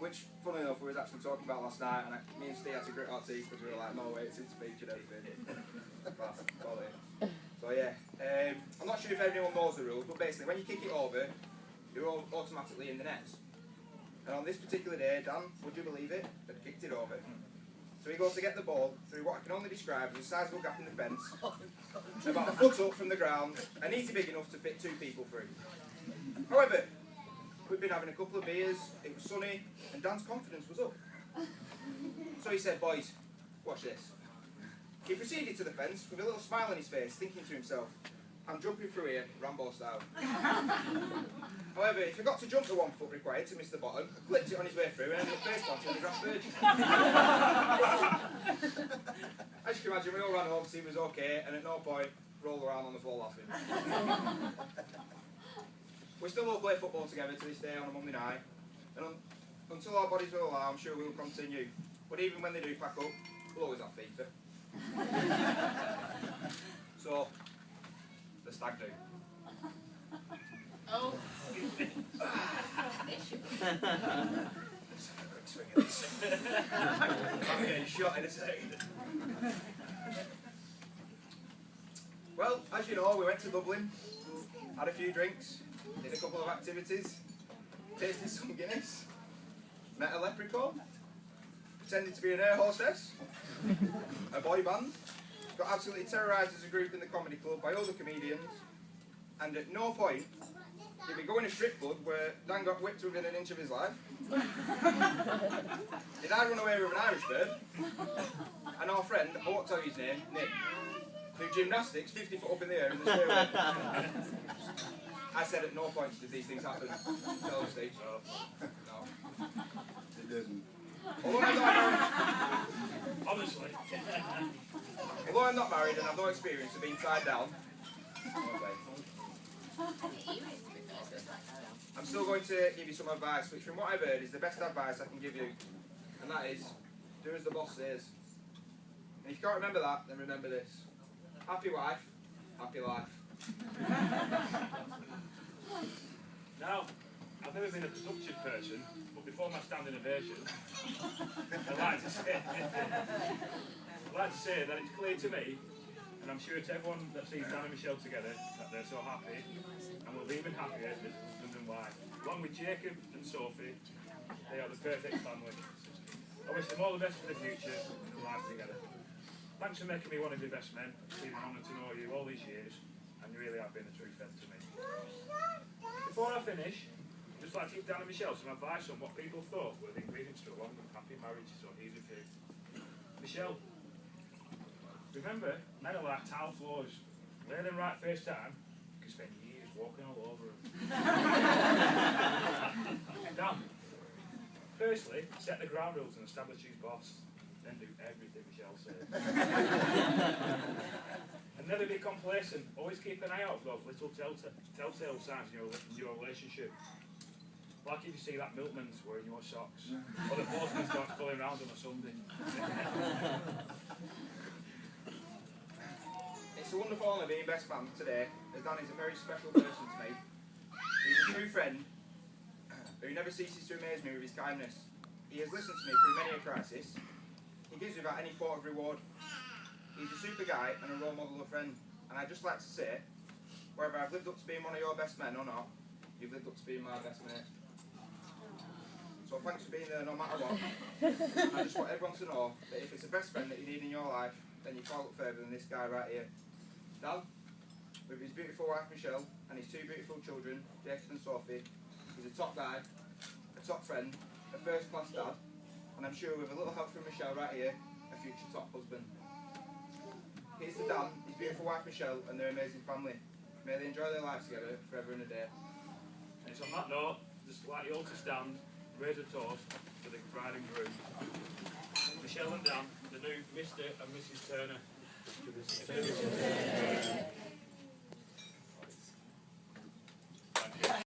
which, funny enough, we was actually talking about last night, and me and Steve had to grit our teeth because we were like, no way, it's in speech and everything. So yeah, I'm not sure if everyone knows the rules, but basically when you kick it over, you're automatically in the nets. And on this particular day, Dan, would you believe it, had kicked it over. So he goes to get the ball through what I can only describe as a sizable gap in the fence, about a foot up from the ground, and easy big enough to fit 2 people through. However, we'd been having a couple of beers, it was sunny, and Dan's confidence was up. So he said, boys, watch this. He proceeded to the fence with a little smile on his face, thinking to himself, I'm jumping through here, Rambo style. However, he forgot to jump the 1 foot required to miss the bottom, clipped it on his way through, and ended up face planting on the grass verge. As you can imagine, we all ran home to see he was okay, and at no point rolled around on the floor laughing. We still all play football together to this day on a Monday night, and until our bodies will allow, I'm sure we'll continue. But even when they do pack up, we'll always have FIFA. So, the stag do. Oh. I'm getting shot in a second. Well, as you know, we went to Dublin, had a few drinks, did a couple of activities, tasted some Guinness, met a leprechaun, pretended to be an air hostess, a boy band, got absolutely terrorised as a group in the comedy club by other comedians, and at no point did we go in a strip club where Dan got whipped within an inch of his life. Did I run away with an Irish bird? And our friend, I won't tell you his name, Nick, do gymnastics 50 foot up in the air in the stairway. I said at no point did these things happen. Tell us, Steve. No. It didn't. Although I'm not married, Honestly. although I'm not married and I've no experience of being tied down, I'm still going to give you some advice, which from what I've heard is the best advice I can give you, and that is, do as the boss says. And if you can't remember that, then remember this. Happy wife, happy life. Now, I've never been a productive person, but before my standing ovation, I'd like to say that it's clear to me, and I'm sure to everyone that sees Dan and Michelle together, that they're so happy, and will be even happier as husband and wife. Along with Jacob and Sophie, they are the perfect family. I wish them all the best for the future and life together. Thanks for making me one of your best men. It's been an honour to know you all these years, and you really have been a true friend to me. Before I finish, I'd just like to give Dan and Michelle some advice on what people thought were the ingredients to a long and happy marriage so easy for you. Michelle, remember, men are like tile floors. Lay them right first time, you can spend years walking all over them. Dan, firstly, set the ground rules and establish who's boss. Then do everything Michelle says. And never be complacent. Always keep an eye out for those little telltale signs in your relationship. Like if you see that milkman's wearing your socks, or the postman starts pulling around on a Sunday. It's a wonderful honour being best man today, as Dan is a very special person to me. He's a true friend who never ceases to amaze me with his kindness. He has listened to me through many a crisis. He gives without any thought of reward. He's a super guy and a role model of friend. And I'd just like to say, whether I've lived up to being one of your best men or not, you've lived up to being my best mate. So thanks for being there no matter what. I just want everyone to know that if it's a best friend that you need in your life, then you can't look further than this guy right here. Dan, with his beautiful wife Michelle and his 2 beautiful children, Jacob and Sophie, he's a top guy, a top friend, a first class dad, and I'm sure with a little help from Michelle right here, a future top husband. Here's to Dan, his beautiful wife Michelle, and their amazing family. May they enjoy their lives together forever and a day. And it's on that note, just like you all to stand, raise a toast for the bride and groom. Michelle and Dan, the new Mr. and Mrs. Turner.